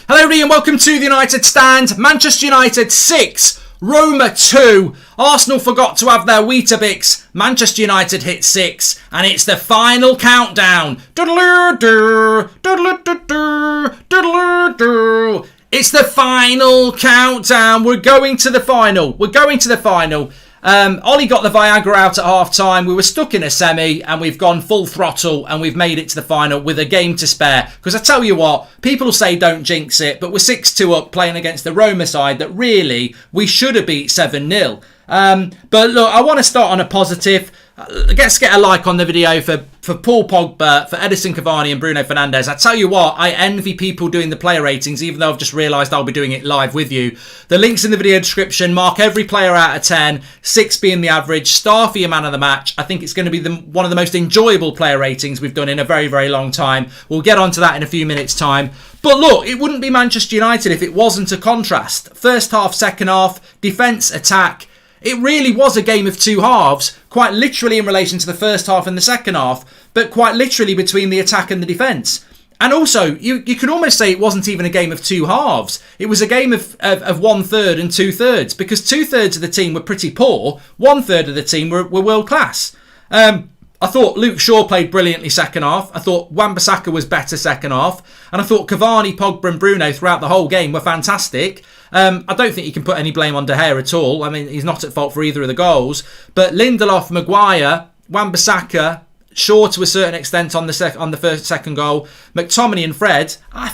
Hello everybody and welcome to the United Stand. Manchester United 6, Roma 2. Arsenal forgot to have their Weetabix. Manchester United hit 6 and it's the final countdown. It's the final countdown. We're going to the final. Ollie got the Viagra out at half time. We were stuck in a semi and we've gone full throttle and we've made it to the final with a game to spare. Because I tell you what, people say don't jinx it, but we're 6-2 up playing against the Roma side that really we should have beat 7-0. But look, I want to start on a positive. Let's get a like on the video for Paul Pogba, for Edison Cavani and Bruno Fernandes. I tell you what, I envy people doing the player ratings, even though I've just realised I'll be doing it live with you. The link's in the video description. Mark every player out of 10, 6 being the average, star for your man of the match. I think it's going to be one of the most enjoyable player ratings we've done in a very, very long time. We'll get onto that in a few minutes' time. But look, it wouldn't be Manchester United if it wasn't a contrast. First half, second half, defence, attack. It really was a game of two halves, quite literally in relation to the first half and the second half, but quite literally between the attack and the defence. And also, you could almost say it wasn't even a game of two halves. It was a game of 1/3 and 2/3, because 2/3 of the team were pretty poor, 1/3 of the team were world class. I thought Luke Shaw played brilliantly second half. I thought Wan-Bissaka was better second half. And I thought Cavani, Pogba and Bruno throughout the whole game were fantastic. I don't think you can put any blame on De Gea at all. I mean, he's not at fault for either of the goals. But Lindelof, Maguire, Wan-Bissaka, Shaw to a certain extent on the second goal, McTominay and Fred, I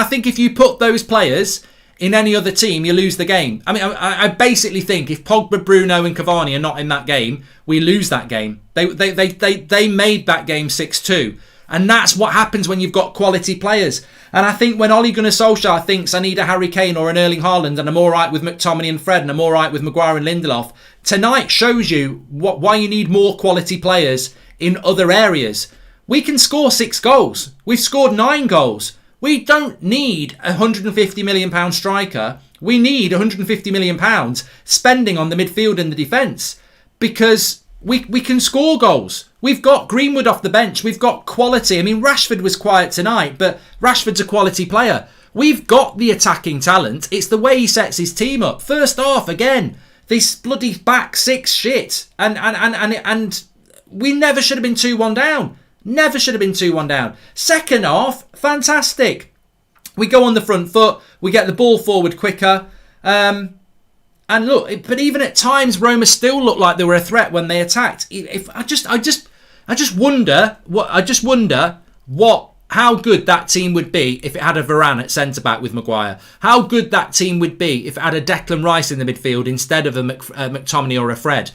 think if you put those players in any other team, you lose the game. I mean, I basically think if Pogba, Bruno and Cavani are not in that game, we lose that game. They made that game 6-2. And that's what happens when you've got quality players. And I think when Ole Gunnar Solskjaer thinks I need a Harry Kane or an Erling Haaland and I'm all right with McTominay and Fred and I'm all right with Maguire and Lindelof, tonight shows you why you need more quality players in other areas. We can score 6 goals. We've scored 9 goals. We don't need a £150 million striker. We need £150 million spending on the midfield and the defence because we can score goals. We've got Greenwood off the bench. We've got quality. I mean, Rashford was quiet tonight, but Rashford's a quality player. We've got the attacking talent. It's the way he sets his team up. First half, again, this bloody back 6 shit. And we never should have been 2-1 down. Never should have been 2-1 down. Second half, fantastic. We go on the front foot. We get the ball forward quicker. And look, but even at times, Roma still looked like they were a threat when they attacked. I just wonder how good that team would be if it had a Varane at centre back with Maguire. How good that team would be if it had a Declan Rice in the midfield instead of a McTominay or a Fred.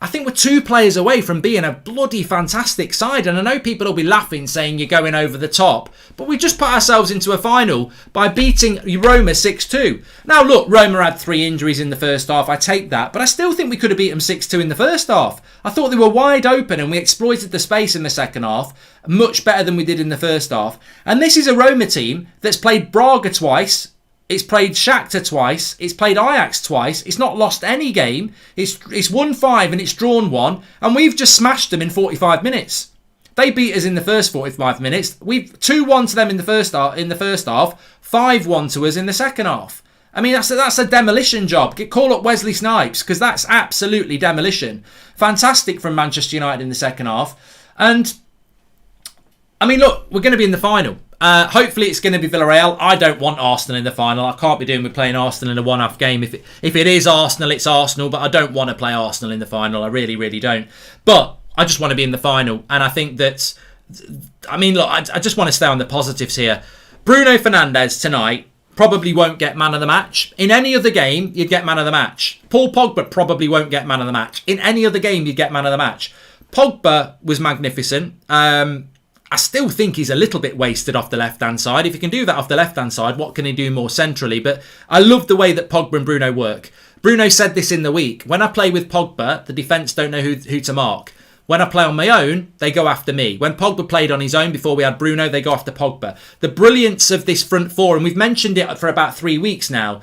I think we're 2 players away from being a bloody fantastic side. And I know people will be laughing saying you're going over the top. But we just put ourselves into a final by beating Roma 6-2. Now look, Roma had 3 injuries in the first half. I take that. But I still think we could have beat them 6-2 in the first half. I thought they were wide open and we exploited the space in the second half much better than we did in the first half. And this is a Roma team that's played Braga twice. It's played Shakhtar twice. It's played Ajax twice. It's not lost any game. It's won 5 and it's drawn 1. And we've just smashed them in 45 minutes. They beat us in the first 45 minutes. We've 2-1 to them in the first half. 5-1 to us in the second half. I mean, that's a demolition job. Call up Wesley Snipes because that's absolutely demolition. Fantastic from Manchester United in the second half. And I mean, look, we're going to be in the final. Hopefully it's going to be Villarreal. I don't want Arsenal in the final. I can't be doing with playing Arsenal in a one-half game. If it is Arsenal, it's Arsenal. But I don't want to play Arsenal in the final. I really, really don't. But I just want to be in the final. And I think that, I mean, look, I just want to stay on the positives here. Bruno Fernandes tonight probably won't get man of the match. In any other game, you'd get man of the match. Paul Pogba probably won't get man of the match. In any other game, you'd get man of the match. Pogba was magnificent. I still think he's a little bit wasted off the left-hand side. If he can do that off the left-hand side, what can he do more centrally? But I love the way that Pogba and Bruno work. Bruno said this in the week. When I play with Pogba, the defence don't know who to mark. When I play on my own, they go after me. When Pogba played on his own before we had Bruno, they go after Pogba. The brilliance of this front four, and we've mentioned it for about 3 weeks now.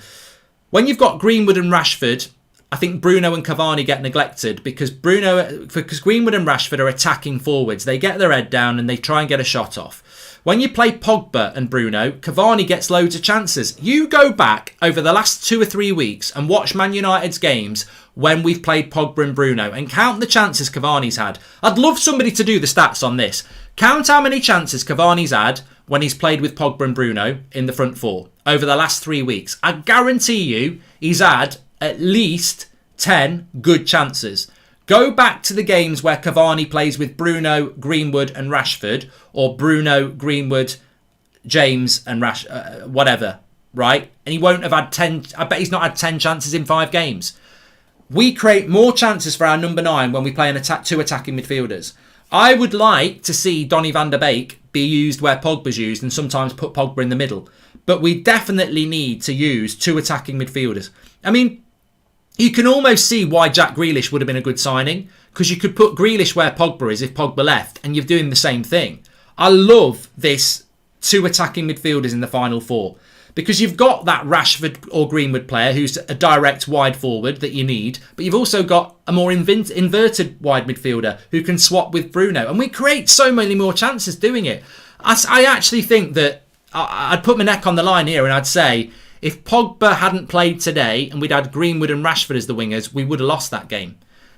When you've got Greenwood and Rashford, I think Bruno and Cavani get neglected because Greenwood and Rashford are attacking forwards. They get their head down and they try and get a shot off. When you play Pogba and Bruno, Cavani gets loads of chances. You go back over the last 2 or 3 weeks and watch Man United's games when we've played Pogba and Bruno and count the chances Cavani's had. I'd love somebody to do the stats on this. Count how many chances Cavani's had when he's played with Pogba and Bruno in the front four over the last 3 weeks. I guarantee you he's had at least 10 good chances. Go back to the games where Cavani plays with Bruno, Greenwood and Rashford, or Bruno, Greenwood, James and whatever, right? And he won't have had 10, I bet he's not had 10 chances in 5 games. We create more chances for our number 9 when we play two attacking midfielders. I would like to see Donny van der Beek be used where Pogba's used and sometimes put Pogba in the middle. But we definitely need to use 2 attacking midfielders. I mean, you can almost see why Jack Grealish would have been a good signing, because you could put Grealish where Pogba is if Pogba left, and you're doing the same thing. I love this 2 attacking midfielders in the final 4, because you've got that Rashford or Greenwood player who's a direct wide forward that you need, but you've also got a more inverted wide midfielder who can swap with Bruno, and we create so many more chances doing it. I actually think that I'd put my neck on the line here and I'd say, if Pogba hadn't played today and we'd had Greenwood and Rashford as the wingers, we would have lost that game.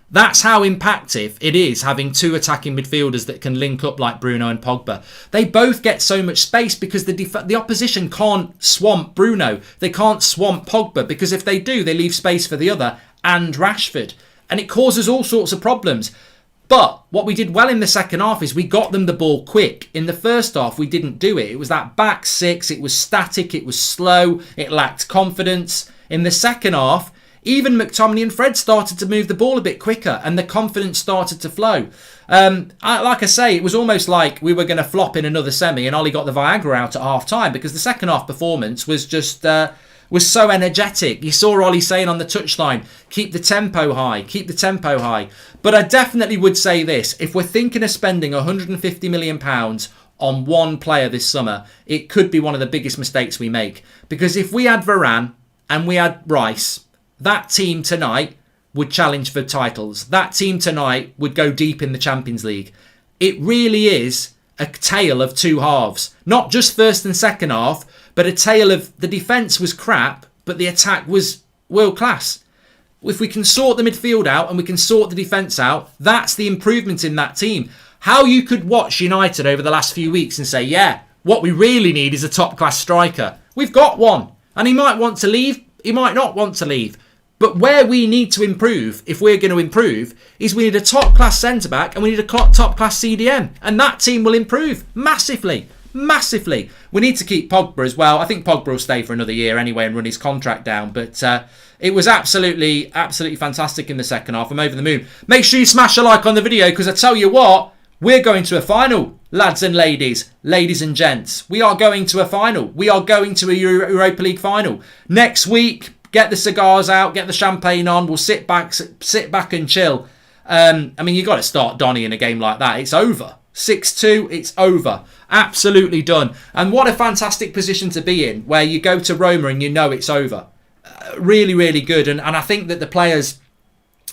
That's how impactful it is having 2 attacking midfielders that can link up like Bruno and Pogba. They both get so much space because the opposition can't swamp Bruno. They can't swamp Pogba because if they do, they leave space for the other and Rashford. And it causes all sorts of problems. But what we did well in the second half is we got them the ball quick. In the first half, we didn't do it. It was that back 6. It was static. It was slow. It lacked confidence. In the second half, even McTominay and Fred started to move the ball a bit quicker and the confidence started to flow. Like I say, it was almost like we were going to flop in another semi and Ollie got the Viagra out at half time because the second half performance was just... was so energetic. You saw Ollie saying on the touchline, keep the tempo high, keep the tempo high. But I definitely would say this, if we're thinking of spending £150 million on one player this summer, it could be one of the biggest mistakes we make. Because if we had Varane and we had Rice, that team tonight would challenge for titles. That team tonight would go deep in the Champions League. It really is a tale of 2 halves. Not just first and second half, but a tale of the defence was crap, but the attack was world class. If we can sort the midfield out and we can sort the defence out, that's the improvement in that team. How you could watch United over the last few weeks and say, yeah, what we really need is a top-class striker. We've got one. And he might want to leave, he might not want to leave. But where we need to improve, if we're going to improve, is we need a top-class centre-back and we need a top-class CDM. And that team will improve massively. Massively. We need to keep Pogba as well. I think Pogba will stay for another year anyway and run his contract down. But it was absolutely fantastic in the second half. I'm over the moon. Make sure you smash a like on the video because I tell you what, we're going to a final, lads and ladies and gents. We are going to a final. We are going to a Europa League final. Next week, get the cigars out, get the champagne on. We'll sit back and chill. I mean, you've got to start Donny in a game like that. It's over. 6-2, it's over. Absolutely done. And what a fantastic position to be in, where you go to Roma and you know it's over. Really, really good. And I think that the players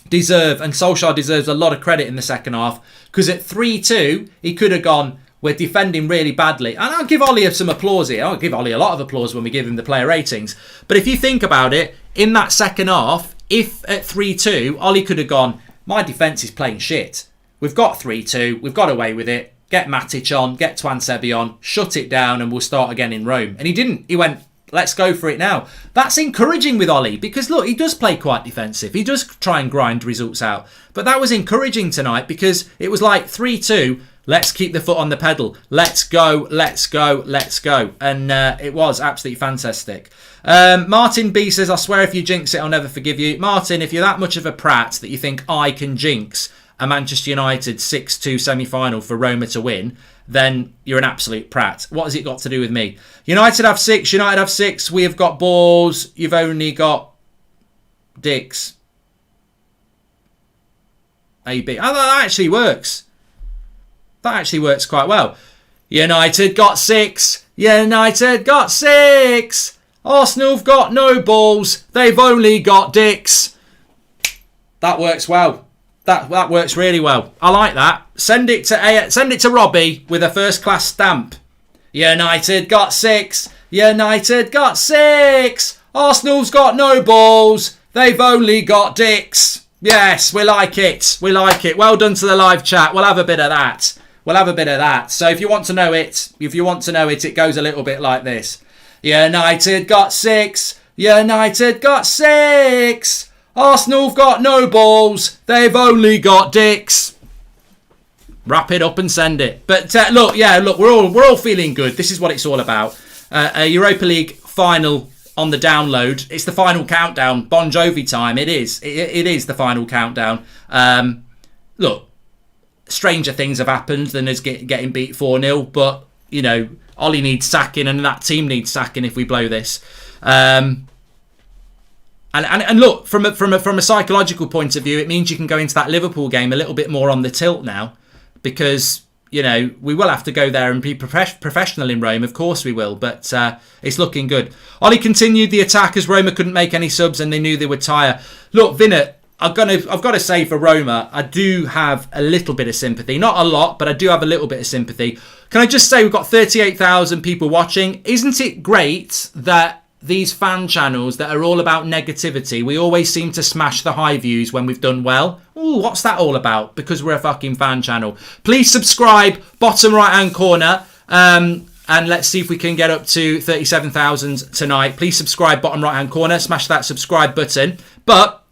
deserve, and Solskjaer deserves a lot of credit in the second half, because at 3-2, he could have gone, we're defending really badly. And I'll give Ollie some applause here. I'll give Ollie a lot of applause when we give him the player ratings. But if you think about it, in that second half, if at 3-2, Ollie could have gone, my defence is playing shit. We've got 3-2. We've got away with it. Get Matic on. Get Twansebi on. Shut it down and we'll start again in Rome. And he didn't. He went, let's go for it now. That's encouraging with Ollie because, look, he does play quite defensive. He does try and grind results out. But that was encouraging tonight because it was like 3-2. Let's keep the foot on the pedal. Let's go, let's go, let's go. And it was absolutely fantastic. Martin B says, I swear if you jinx it, I'll never forgive you. Martin, if you're that much of a prat that you think I can jinx a Manchester United 6-2 semi-final for Roma to win, then you're an absolute prat. What has it got to do with me? United have 6. We have got balls. You've only got dicks. AB. Oh, that actually works. That actually works quite well. United got 6. United got 6. Arsenal have got no balls. They've only got dicks. That works well. That works really well. I like that. Send it to Robbie with a first class stamp. United got 6. United got 6. Arsenal's got no balls. They've only got dicks. Yes, we like it. We like it. Well done to the live chat. We'll have a bit of that. We'll have a bit of that. So if you want to know it, it goes a little bit like this. United got 6. United got 6. Arsenal've got no balls. They've only got dicks. Wrap it up and send it. But look, we're all feeling good. This is what it's all about. A Europa League final on the download. It's the final countdown. Bon Jovi time. It is. It is the final countdown. Look, stranger things have happened than us getting beat 4-0. But, you know, Ollie needs sacking and that team needs sacking if we blow this. And look, from a psychological point of view, it means you can go into that Liverpool game a little bit more on the tilt now. Because, you know, we will have to go there and be professional in Rome. Of course we will. But it's looking good. Ollie continued the attack as Roma couldn't make any subs and they knew they would tire. Look, Vinnet, I've got to say for Roma, I do have a little bit of sympathy. Not a lot, but I do have a little bit of sympathy. Can I just say we've got 38,000 people watching. Isn't it great that these fan channels that are all about negativity, we always seem to smash the high views when we've done well? Ooh, what's that all about? Because we're a fucking fan channel. Please subscribe, bottom right hand corner, and let's see if we can get up to 37,000 tonight. Please subscribe, bottom right hand corner, smash that subscribe button. But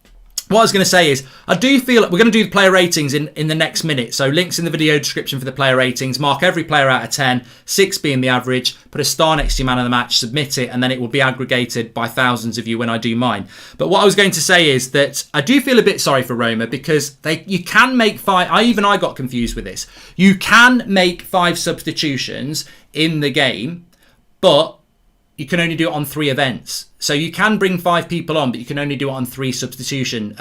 what I was going to say is, I do feel like we're going to do the player ratings in the next minute. So links in the video description for the player ratings. Mark every player out of 10, 6 being the average. Put a star next to your man of the match, submit it, and then it will be aggregated by thousands of you when I do mine. But what I was going to say is that I do feel a bit sorry for Roma because you can make 5... I got confused with this. You can make 5 substitutions in the game, but you can only do it on 3 events. So you can bring 5 people on, but you can only do it on 3 substitution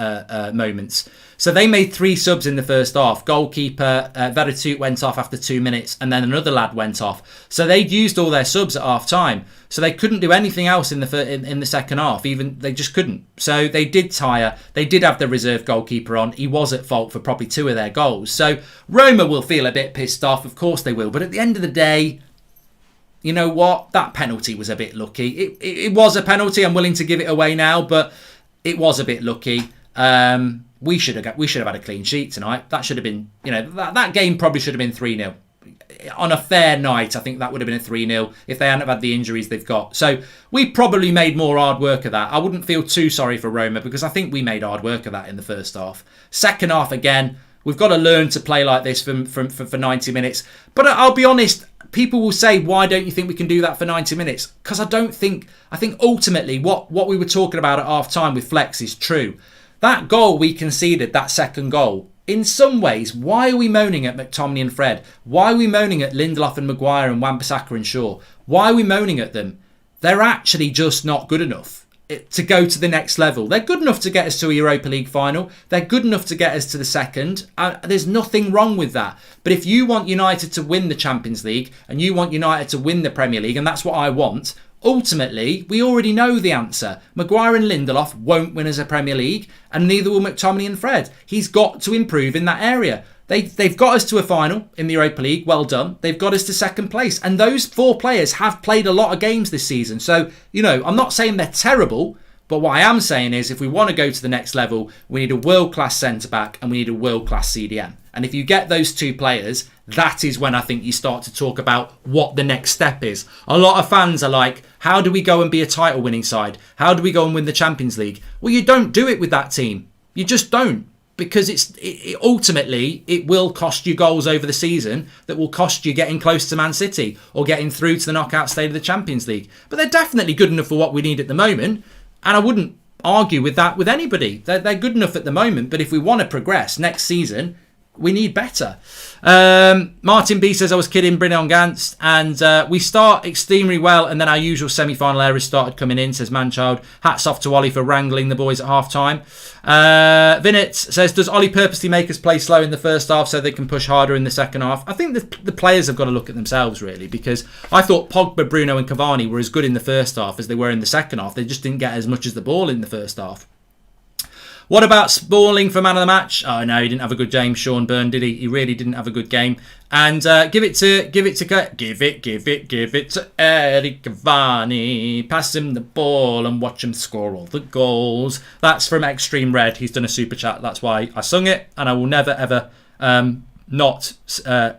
moments. So they made 3 subs in the first half. Goalkeeper, Veretout went off after 2 minutes, and then another lad went off. So they'd used all their subs at half time. So they couldn't do anything else in the second half. Even they just couldn't. So they did tire. They did have the reserve goalkeeper on. He was at fault for probably 2 of their goals. So Roma will feel a bit pissed off. Of course they will. But at the end of the day, you know what? That penalty was a bit lucky. It was a penalty. I'm willing to give it away now, but it was a bit lucky. We should have had a clean sheet tonight. That should have been, you know, that game probably should have been 3-0. On a fair night, I think that would have been a 3-0 if they hadn't had the injuries they've got. So we probably made more hard work of that. I wouldn't feel too sorry for Roma because I think we made hard work of that in the first half. Second half, again, we've got to learn to play like this for 90 minutes. But I'll be honest, people will say, why don't you think we can do that for 90 minutes? Because I think ultimately what we were talking about at half time with Flex is true. That goal we conceded, that second goal, in some ways, why are we moaning at McTominay and Fred? Why are we moaning at Lindelof and Maguire and Wan-Bissaka and Shaw? Why are we moaning at them? They're actually just not good enough to go to the next level. They're good enough to get us to a Europa League final. They're good enough to get us to the second. There's nothing wrong with that. But if you want United to win the Champions League and you want United to win the Premier League, and that's what I want, ultimately, we already know the answer. Maguire and Lindelof won't win us a Premier League, and neither will McTominay and Fred. He's got to improve in that area. They've got us to a final in the Europa League. Well done. They've got us to second place. And those 4 players have played a lot of games this season. So, you know, I'm not saying they're terrible, but what I am saying is if we want to go to the next level, we need a world-class centre-back and we need a world-class CDM. And if you get those 2 players, that is when I think you start to talk about what the next step is. A lot of fans are like, how do we go and be a title-winning side? How do we go and win the Champions League? Well, you don't do it with that team. You just don't. Because ultimately, it will cost you goals over the season that will cost you getting close to Man City or getting through to the knockout stage of the Champions League. But they're definitely good enough for what we need at the moment. And I wouldn't argue with that with anybody. They're good enough at the moment. But if we want to progress next season, we need better. Martin B says, I was kidding, bring on Gantz. And we start extremely well, and then our usual semi-final errors started coming in, says Manchild. Hats off to Ollie for wrangling the boys at half-time. Vinnet says, does Ollie purposely make us play slow in the first half so they can push harder in the second half? I think the players have got to look at themselves, really, because I thought Pogba, Bruno and Cavani were as good in the first half as they were in the second half. They just didn't get as much as the ball in the first half. What about Smalling for man of the match? Oh no, he didn't have a good game. Sean Byrne, did he? He really didn't have a good game. And give it to Eric Cavani. Pass him the ball and watch him score all the goals. That's from Extreme Red. He's done a super chat. That's why I sung it, and I will never ever not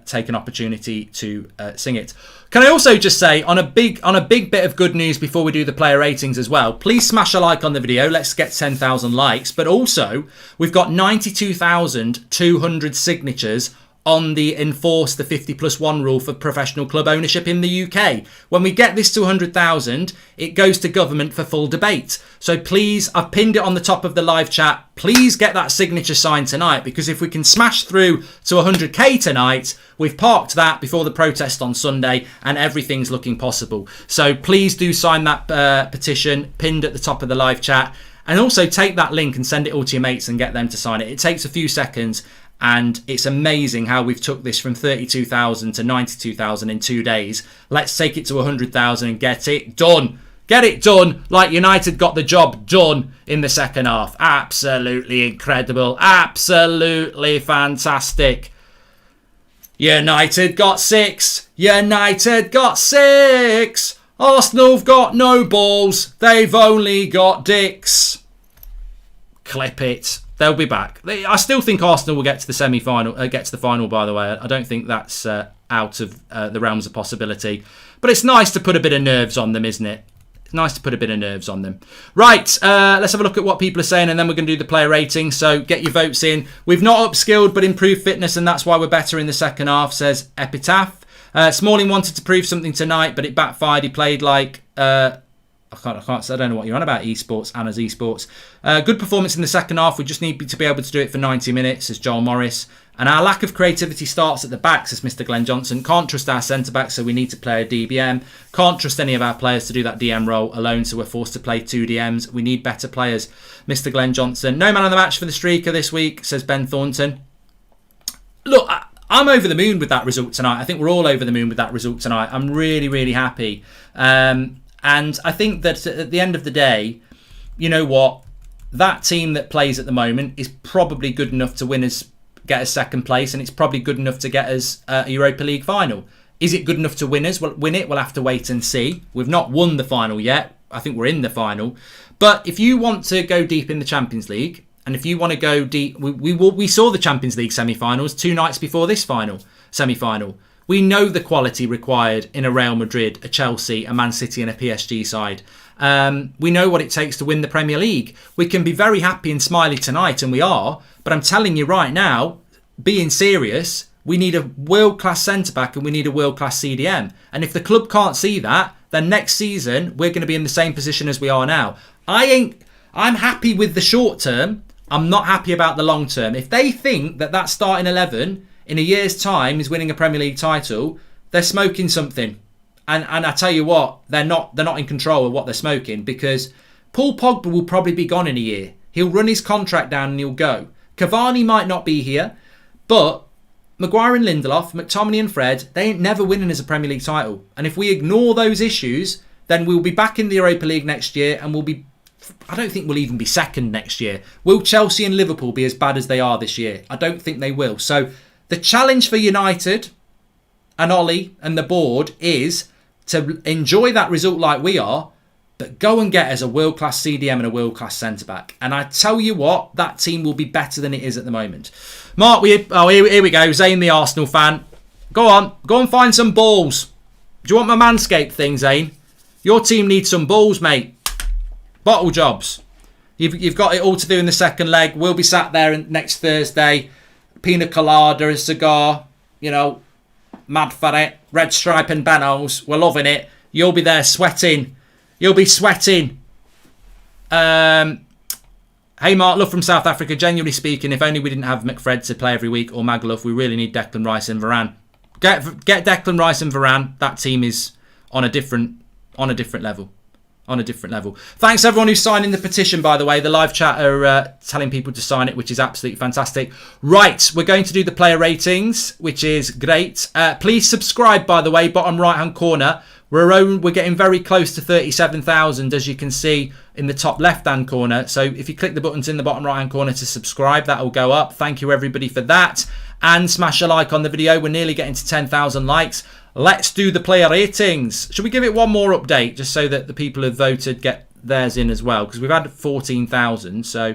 take an opportunity to sing it. Can I also just say, on a big bit of good news before we do the player ratings as well, please smash a like on the video. Let's get 10,000 likes. But also, we've got 92,200 signatures on the enforce the 50+1 rule for professional club ownership in the UK. When we get this to 100,000, it goes to government for full debate. So please, I've pinned it on the top of the live chat. Please get that signature signed tonight, because if we can smash through to 100k tonight, we've parked that before the protest on Sunday and everything's looking possible. So please do sign that petition pinned at the top of the live chat. And also take that link and send it all to your mates and get them to sign it. It takes a few seconds. And it's amazing how we've took this from 32,000 to 92,000 in 2 days. Let's take it to 100,000 and get it done. Get it done like United got the job done in the second half. Absolutely incredible. Absolutely fantastic. United got 6. United got 6. Arsenal've got no balls. They've only got dicks. Clip it. They'll be back. I still think Arsenal will get to the semi-final, get to the final, by the way. I don't think that's out of the realms of possibility. But it's nice to put a bit of nerves on them, isn't it? It's nice to put a bit of nerves on them. Right, let's have a look at what people are saying, and then we're going to do the player rating. So get your votes in. We've not upskilled, but improved fitness, and that's why we're better in the second half, says Epitaph. Smalling wanted to prove something tonight, but it backfired. He played like... I don't know what you're on about, esports, Anna's esports. Good performance in the second half. We just need to be able to do it for 90 minutes, says Joel Morris. And our lack of creativity starts at the back, says Mr. Glenn Johnson. Can't trust our centre-back, so we need to play a DBM. Can't trust any of our players to do that DM role alone, so we're forced to play 2 DMs. We need better players, Mr. Glenn Johnson. No man of the match for the streaker this week, says Ben Thornton. Look, I'm over the moon with that result tonight. I think we're all over the moon with that result tonight. I'm really, really happy. And I think that at the end of the day, you know what? That team that plays at the moment is probably good enough to get us second place, and it's probably good enough to get us a Europa League final. Is it good enough to win it? We'll have to wait and see. We've not won the final yet. I think we're in the final. But if you want to go deep in the Champions League, and if you want to go deep, we saw the Champions League semi-finals 2 nights before this semi-final. We know the quality required in a Real Madrid, a Chelsea, a Man City and a PSG side. We know what it takes to win the Premier League. We can be very happy and smiley tonight, and we are. But I'm telling you right now, being serious, we need a world-class centre-back and we need a world-class CDM. And if the club can't see that, then next season, we're going to be in the same position as we are now. I'm happy with the short term. I'm not happy about the long term. If they think that starting 11... in a year's time is winning a Premier League title, they're smoking something. And I tell you what, they're not in control of what they're smoking, because Paul Pogba will probably be gone in a year. He'll run his contract down and he'll go. Cavani might not be here, but Maguire and Lindelof, McTominay and Fred, they ain't never winning as a Premier League title. And if we ignore those issues, then we'll be back in the Europa League next year, and I don't think we'll even be second next year. Will Chelsea and Liverpool be as bad as they are this year? I don't think they will. So the challenge for United and Ollie and the board is to enjoy that result like we are, but go and get us a world-class CDM and a world-class centre-back. And I tell you what, that team will be better than it is at the moment. Mark, here we go. Zane, the Arsenal fan. Go and find some balls. Do you want my Manscaped thing, Zane? Your team needs some balls, mate. Bottle jobs. You've got it all to do in the second leg. We'll be sat there next Thursday. Pina colada, a cigar, mad for it. Red stripe and Benos. We're loving it. You'll be there sweating. You'll be sweating. Hey Mark, love from South Africa. Genuinely speaking, if only we didn't have McFred to play every week or Magaluf, we really need Declan Rice and Varane. Get Declan Rice and Varane. That team is on a different level. On a different level. Thanks everyone who's signing the petition, by the way. The live chat are telling people to sign it, which is absolutely fantastic. Right, we're going to do the player ratings, which is great. Please subscribe, by the way, bottom right-hand corner. We're getting very close to 37,000, as you can see in the top left-hand corner. So if you click the buttons in the bottom right-hand corner to subscribe, that will go up. Thank you, everybody, for that. And smash a like on the video. We're nearly getting to 10,000 likes. Let's do the player ratings. Should we give it one more update just so that the people who voted get theirs in as well? Because we've had 14,000. So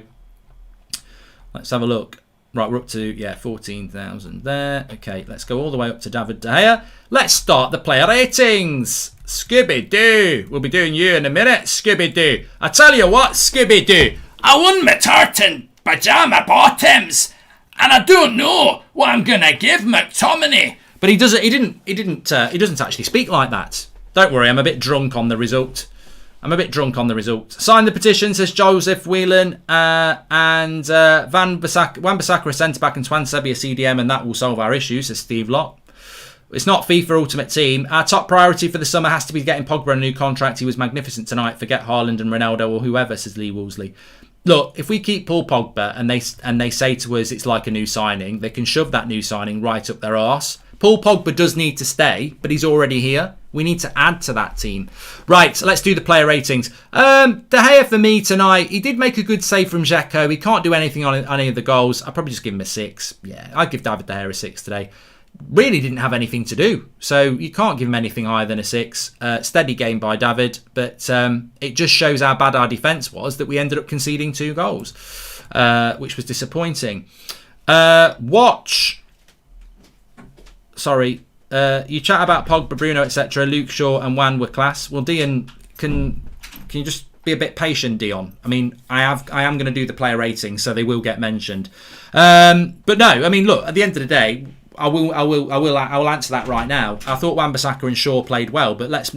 let's have a look. Right, we're up to, 14,000 there. Okay, let's go all the way up to David De Gea. Let's start the player ratings. Scooby-Doo. We'll be doing you in a minute, Scooby-Doo. I tell you what, Scooby-Doo. I won my tartan pyjama bottoms. And I don't know what I'm going to give McTominay. But he doesn't actually speak like that. Don't worry, I'm a bit drunk on the result. Sign the petition, says Joseph Whelan. And Wan-Bissaka a centre-back and Twan-Sebi a CDM, and that will solve our issues, says Steve Lott. It's not FIFA Ultimate Team. Our top priority for the summer has to be getting Pogba a new contract. He was magnificent tonight. Forget Haaland and Ronaldo or whoever, says Lee Woolsey. Look, if we keep Paul Pogba and they say to us it's like a new signing, they can shove that new signing right up their arse. Paul Pogba does need to stay, but he's already here. We need to add to that team. Right, so let's do the player ratings. De Gea for me tonight. He did make a good save from Dzeko. He can't do anything on any of the goals. I'd probably just give him a 6. Yeah, I'd give David De Gea a 6 today. Really didn't have anything to do. So you can't give him anything higher than a 6. Steady game by David. But it just shows how bad our defence was that we ended up conceding 2 goals, which was disappointing. You chat about Pogba, Bruno, etc. Luke Shaw and Wan were class. Well, Dion, can you just be a bit patient, Dion? I mean, I am going to do the player ratings, so they will get mentioned. But no, I mean, look, at the end of the day, I will answer that right now. I thought Wan-Bissaka and Shaw played well, but let's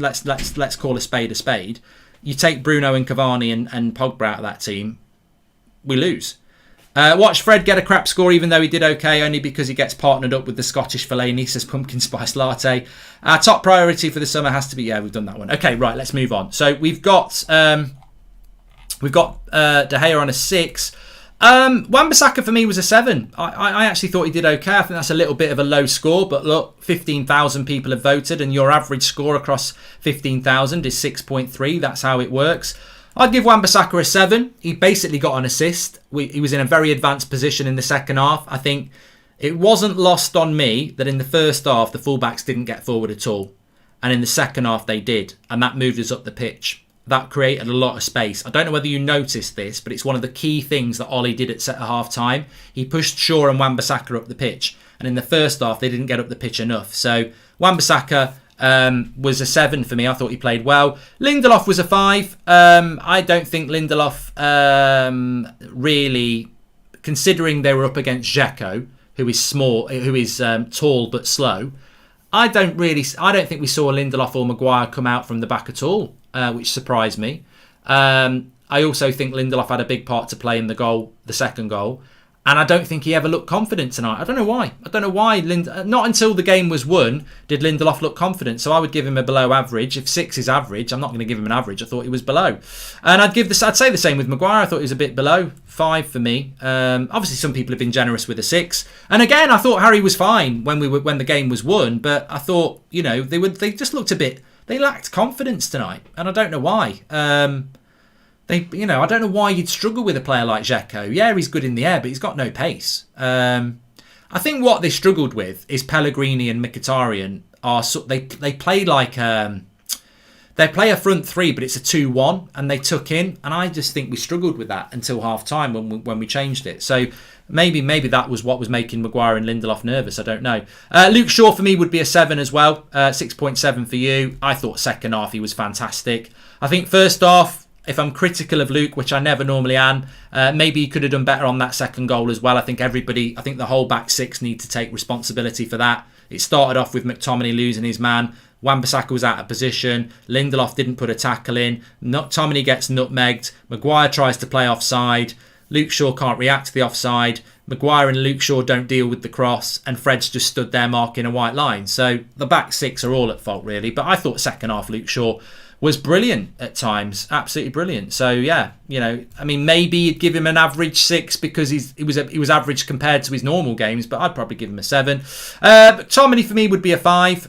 call a spade a spade. You take Bruno and Cavani and Pogba out of that team, we lose. Watch Fred get a crap score even though he did okay, only because he gets partnered up with the Scottish Fellaini, says Pumpkin Spice Latte. Our top priority for the summer has to be... Yeah, we've done that one. Okay, right, let's move on. So we've got De Gea on a 6. Wan-Bissaka for me was a 7. I actually thought he did okay. I think that's a little bit of a low score, but look, 15,000 people have voted and your average score across 15,000 is 6.3. That's how it works. I'd give Wan-Bissaka a 7. He basically got an assist. He was in a very advanced position in the second half. I think it wasn't lost on me that in the first half, the fullbacks didn't get forward at all. And in the second half, they did. And that moved us up the pitch. That created a lot of space. I don't know whether you noticed this, but it's one of the key things that Ollie did at half time. He pushed Shaw and Wan-Bissaka up the pitch. And in the first half, they didn't get up the pitch enough. So Wan-Bissaka... was a 7 for me. I thought he played well. Lindelof was a 5. I don't think Lindelof really, considering they were up against Dzeko, who is tall but slow. I don't think we saw Lindelof or Maguire come out from the back at all, which surprised me. I also think Lindelof had a big part to play in the second goal. And I don't think he ever looked confident tonight. I don't know why. Not until the game was won did Lindelof look confident. So I would give him a below average. If 6 is average, I'm not going to give him an average. I thought he was below. And I'd say the same with Maguire. I thought he was a bit below. 5 for me. Obviously, some people have been generous with a 6. And again, I thought Harry was fine when the game was won. But I thought, they just looked they lacked confidence tonight. And I don't know why. I don't know why you'd struggle with a player like Dzeko. Yeah, he's good in the air, but he's got no pace. I think what they struggled with is Pellegrini and Mkhitaryan they play like they play a front 3, but it's a 2-1, and they tuck in. And I just think we struggled with that until half time when we changed it. So maybe that was what was making Maguire and Lindelof nervous. I don't know. Luke Shaw for me would be a 7 as well. 6.7 for you. I thought second half he was fantastic. I think first half, if I'm critical of Luke, which I never normally am, maybe he could have done better on that second goal as well. I think the whole back 6 need to take responsibility for that. It started off with McTominay losing his man. Wan-Bissaka was out of position. Lindelof didn't put a tackle in. McTominay gets nutmegged. Maguire tries to play offside. Luke Shaw can't react to the offside. Maguire and Luke Shaw don't deal with the cross, and Fred's just stood there marking a white line. So the back six are all at fault, really. But I thought second half Luke Shaw was brilliant at times, absolutely brilliant. So yeah, I mean, maybe you'd give him an average 6 because he was average compared to his normal games, but I'd probably give him a 7. McTominay for me would be a 5.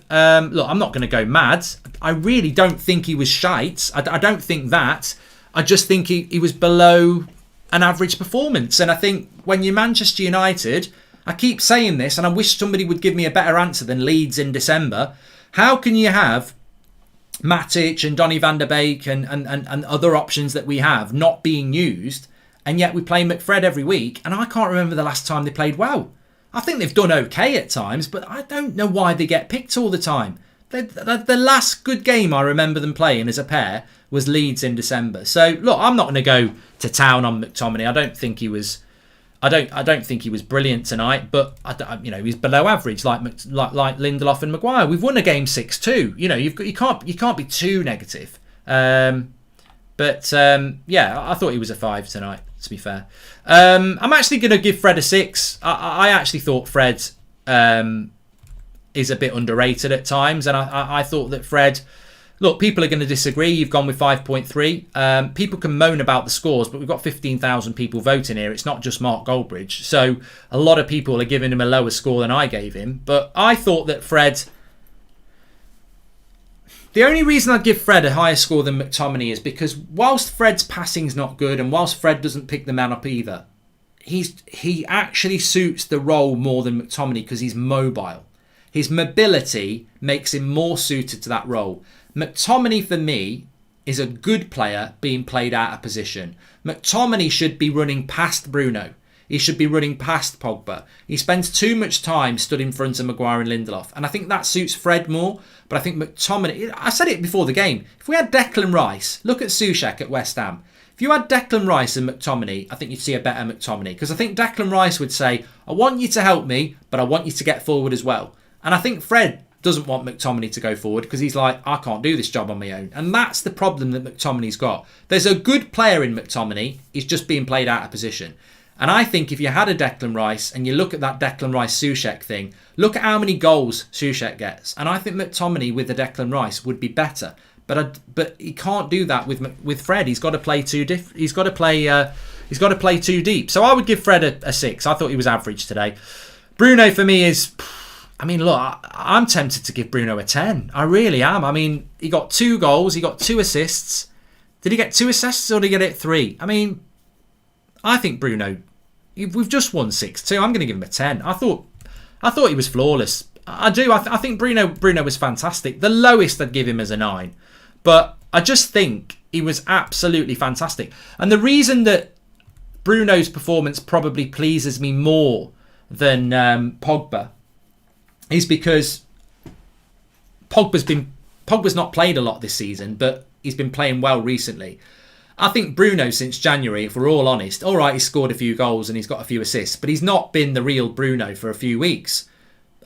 Look, I'm not going to go mad. I really don't think he was shite. I don't think that. I just think he was below an average performance. And I think when you're Manchester United, I keep saying this, and I wish somebody would give me a better answer than Leeds in December. How can you have Matic and Donny van der Beek and other options that we have not being used, and yet we play McFred every week, and I can't remember the last time they played well? I think they've done okay at times, but I don't know why they get picked all the time. The last good game I remember them playing as a pair was Leeds in December. So look, I'm not going to go to town on McTominay. I don't think he was brilliant tonight, but he's below average, like Lindelof and Maguire. We've won a game 6-2. You can't be too negative. Yeah, I thought he was a 5 tonight, to be fair. I'm actually going to give Fred a 6. I actually thought Fred is a bit underrated at times, and I thought that Fred. Look, people are going to disagree. You've gone with 5.3. People can moan about the scores, but we've got 15,000 people voting here. It's not just Mark Goldbridge. So a lot of people are giving him a lower score than I gave him. But I thought that Fred... The only reason I'd give Fred a higher score than McTominay is because whilst Fred's passing's not good, and whilst Fred doesn't pick the man up either, he actually suits the role more than McTominay because he's mobile. His mobility makes him more suited to that role. McTominay, for me, is a good player being played out of position. McTominay should be running past Bruno. He should be running past Pogba. He spends too much time stood in front of Maguire and Lindelof. And I think that suits Fred more. But I think McTominay... I said it before the game. If we had Declan Rice, look at Soucek at West Ham. If you had Declan Rice and McTominay, I think you'd see a better McTominay. Because I think Declan Rice would say, I want you to help me, but I want you to get forward as well. And I think Fred doesn't want McTominay to go forward because he's like, I can't do this job on my own. And that's the problem that McTominay's got. There's a good player in McTominay. He's just being played out of position. And I think if you had a Declan Rice and you look at that Declan Rice-Soucek thing, look at how many goals Soucek gets. And I think McTominay with the Declan Rice would be better. But he can't do that with Fred. He's got to play too He's got to play too deep. So I would give Fred a 6. I thought he was average today. Bruno for me is... I mean, look, I'm tempted to give Bruno a 10. I really am. I mean, he got 2 goals. He got 2 assists. Did he get 2 assists or did he get it 3? I mean, I think Bruno... We've just won 6-2. I'm going to give him a 10. I thought he was flawless. I do. I think Bruno was fantastic. The lowest I'd give him is a 9. But I just think he was absolutely fantastic. And the reason that Bruno's performance probably pleases me more than Pogba is because Pogba's not played a lot this season, but he's been playing well recently. I think Bruno, since January, if we're all honest, all right, he's scored a few goals and he's got a few assists, but he's not been the real Bruno for a few weeks.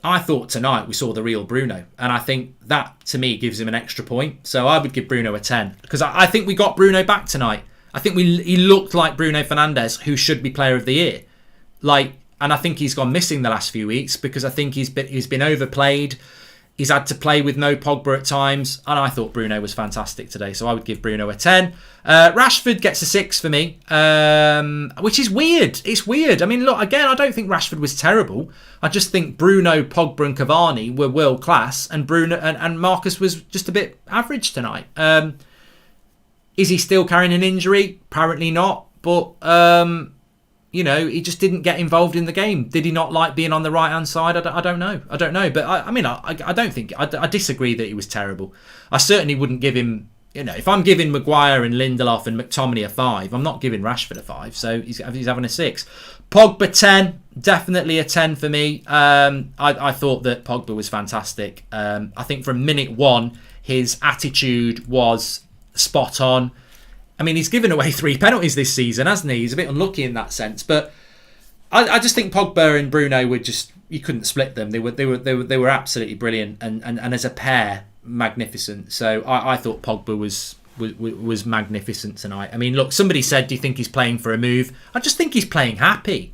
I thought tonight we saw the real Bruno, and I think that, to me, gives him an extra point. So I would give Bruno a 10, because I think we got Bruno back tonight. I think he looked like Bruno Fernandes, who should be Player of the Year. And I think he's gone missing the last few weeks because I think he's been overplayed. He's had to play with no Pogba at times, and I thought Bruno was fantastic today, so I would give Bruno a 10. Rashford gets a 6 for me, which is weird. It's weird. I mean, look, again, I don't think Rashford was terrible. I just think Bruno, Pogba and Cavani were world class, and Bruno and Marcus was just a bit average tonight. Is he still carrying an injury? Apparently not, but... he just didn't get involved in the game. Did he not like being on the right-hand side? I don't know. But I don't think... I disagree that he was terrible. I certainly wouldn't give him... if I'm giving Maguire and Lindelof and McTominay a 5, I'm not giving Rashford a 5. So he's having a 6. Pogba 10. Definitely a 10 for me. I thought that Pogba was fantastic. I think from minute 1, his attitude was spot on. I mean, he's given away 3 penalties this season, hasn't he? He's a bit unlucky in that sense, but I just think Pogba and Bruno were just, you couldn't split them. They were absolutely brilliant, and as a pair, magnificent. So I thought Pogba was was magnificent tonight. I mean, look, somebody said, do you think he's playing for a move? I just think he's playing happy.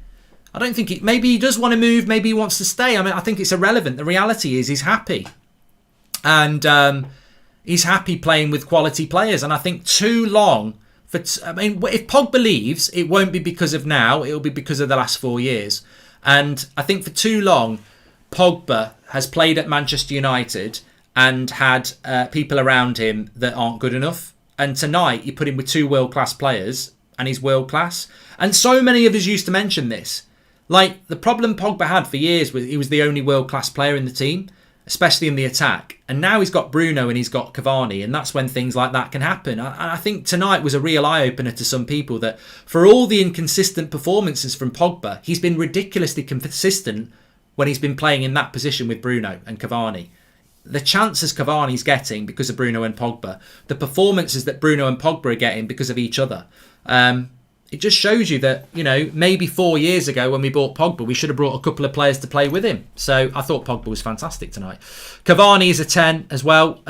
I don't think maybe he does want to move, maybe he wants to stay. I mean, I think it's irrelevant. The reality is he's happy. And he's happy playing with quality players. And I think too long, if Pogba leaves, it won't be because of now, it'll be because of the last 4 years. And I think for too long, Pogba has played at Manchester United and had people around him that aren't good enough. And tonight, you put him with 2 world-class players, and he's world-class. And so many of us used to mention this. Like, the problem Pogba had for years was he was the only world-class player in the team, especially in the attack. And now he's got Bruno and he's got Cavani, and that's when things like that can happen. I think tonight was a real eye-opener to some people that for all the inconsistent performances from Pogba, he's been ridiculously consistent when he's been playing in that position with Bruno and Cavani. The chances Cavani's getting because of Bruno and Pogba, the performances that Bruno and Pogba are getting because of each other. It just shows you that, maybe 4 years ago when we bought Pogba, we should have brought a couple of players to play with him. So I thought Pogba was fantastic tonight. Cavani is a 10 as well.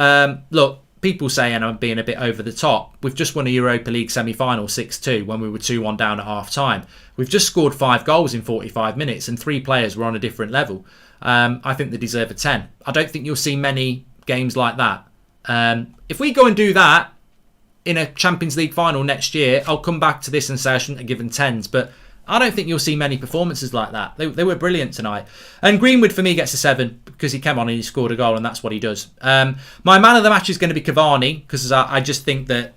Look, people saying I'm being a bit over the top. We've just won a Europa League semi-final 6-2 when we were 2-1 down at half-time. We've just scored 5 goals in 45 minutes and 3 players were on a different level. I think they deserve a 10. I don't think you'll see many games like that. If we go and do that in a Champions League final next year, I'll come back to this and say I shouldn't have given 10s, but I don't think you'll see many performances like that. They were brilliant tonight. And Greenwood for me gets a 7 because he came on and he scored a goal and that's what he does. My man of the match is going to be Cavani because I just think that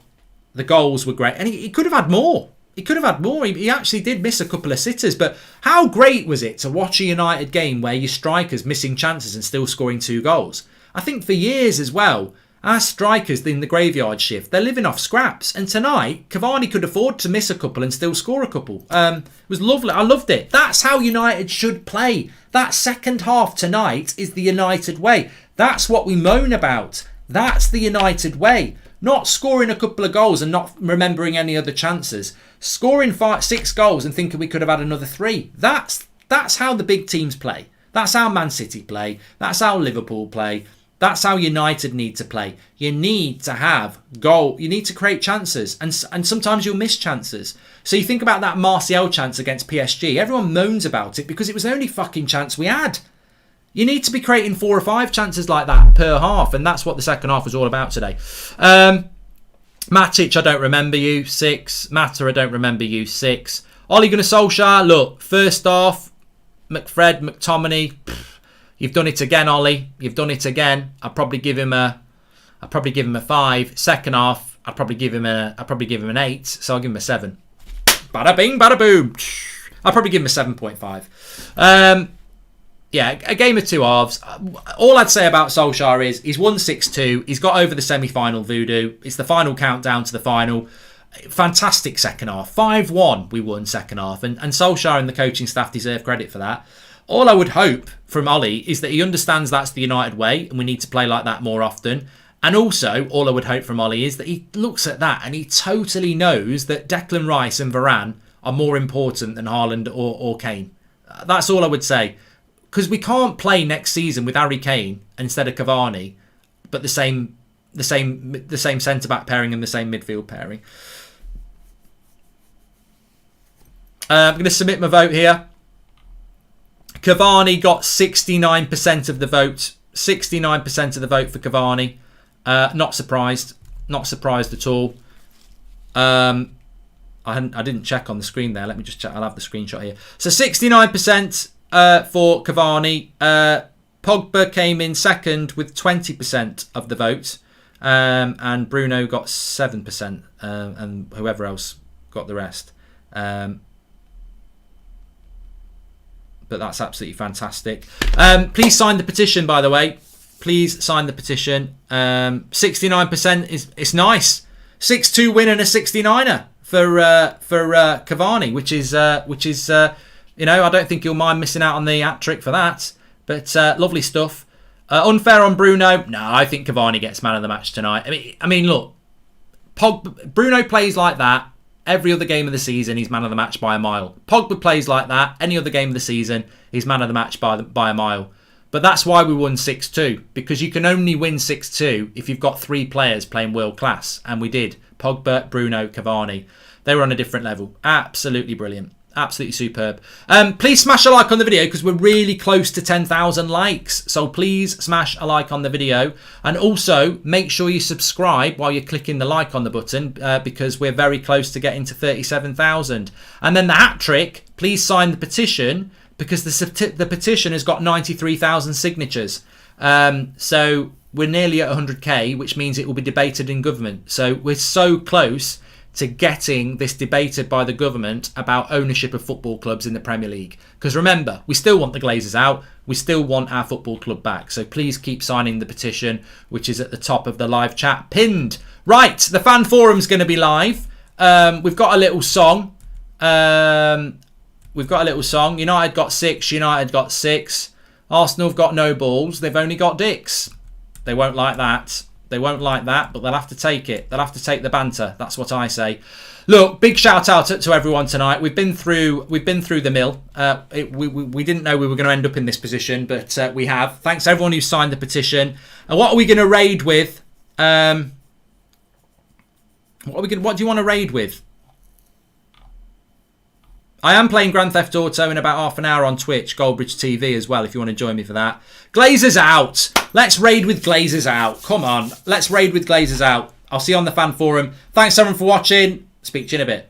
the goals were great. And he could have had more. He actually did miss a couple of sitters, but how great was it to watch a United game where your strikers missing chances and still scoring 2 goals? I think for years as well, our strikers in the graveyard shift, they're living off scraps. And tonight, Cavani could afford to miss a couple and still score a couple. It was lovely. I loved it. That's how United should play. That second half tonight is the United way. That's what we moan about. That's the United way. Not scoring a couple of goals and not remembering any other chances. Scoring 6 goals and thinking we could have had another 3. That's how the big teams play. That's how Man City play. That's how Liverpool play. That's how United need to play. You need to have goal. You need to create chances. And sometimes you'll miss chances. So you think about that Martial chance against PSG. Everyone moans about it because it was the only fucking chance we had. You need to be creating 4 or 5 chances like that per half. And that's what the second half was all about today. Matic, I don't remember you. 6. Mata, I don't remember you. 6. Ole Gunnar Solskjaer, look, first half, McTominay, you've done it again, Ollie. You've done it again. I'd probably give him a 5. Second half, I'd probably give him an 8. So I'll give him a 7. Bada bing, bada boom. I'll probably give him a 7.5. Yeah, a game of 2 halves. All I'd say about Solskjaer is he's won 6-2. He's got over the semi-final voodoo. It's the final countdown to the final. Fantastic second half. 5-1 we won second half. And Solskjaer and the coaching staff deserve credit for that. All I would hope from Ollie is that he understands that's the United way and we need to play like that more often. And also, all I would hope from Ollie is that he looks at that and he totally knows that Declan Rice and Varane are more important than Haaland or Kane. That's all I would say. Because we can't play next season with Harry Kane instead of Cavani, but the same centre-back pairing and the same midfield pairing. I'm going to submit my vote here. Cavani got 69% of the vote. 69% of the vote for Cavani. Not surprised. Not surprised at all. I didn't check on the screen there. Let me just check. I'll have the screenshot here. So 69% for Cavani. Pogba came in second with 20% of the vote. And Bruno got 7%. And whoever else got the rest. But that's absolutely fantastic. Please sign the petition, by the way. Please sign the petition. 69% it's nice. 6-2 win and a 69er for Cavani, which is I don't think you'll mind missing out on the hat trick for that. But lovely stuff. Unfair on Bruno. No, I think Cavani gets man of the match tonight. I mean, look, Bruno plays like that. Every other game of the season, he's man of the match by a mile. Pogba plays like that. Any other game of the season, he's man of the match by a mile. But that's why we won 6-2, because you can only win 6-2 if you've got 3 players playing world class. And we did. Pogba, Bruno, Cavani. They were on a different level. Absolutely brilliant. Absolutely superb. Please smash a like on the video because we're really close to 10,000 likes. So please smash a like on the video. And also make sure you subscribe while you're clicking the like on the button because we're very close to getting to 37,000. And then the hat trick, please sign the petition because the petition has got 93,000 signatures. So we're nearly at 100k, which means it will be debated in government. So we're so close to getting this debated by the government about ownership of football clubs in the Premier League. Because remember, we still want the Glazers out. We still want our football club back. So please keep signing the petition, which is at the top of the live chat pinned. Right, the fan forum's going to be live. We've got a little song. United got 6. United got 6. Arsenal have got no balls. They've only got dicks. They won't like that. They won't like that, but they'll have to take it. They'll have to take the banter. That's what I say. Look, big shout out to everyone tonight. We've been through the mill. We didn't know we were going to end up in this position, but we have. Thanks to everyone who signed the petition. And what are we going to raid with? What do you want to raid with? I am playing Grand Theft Auto in about half an hour on Twitch, Goldbridge TV as well, if you want to join me for that. Glazers out. Let's raid with Glazers out. Come on. Let's raid with Glazers out. I'll see you on the fan forum. Thanks everyone for watching. Speak to you in a bit.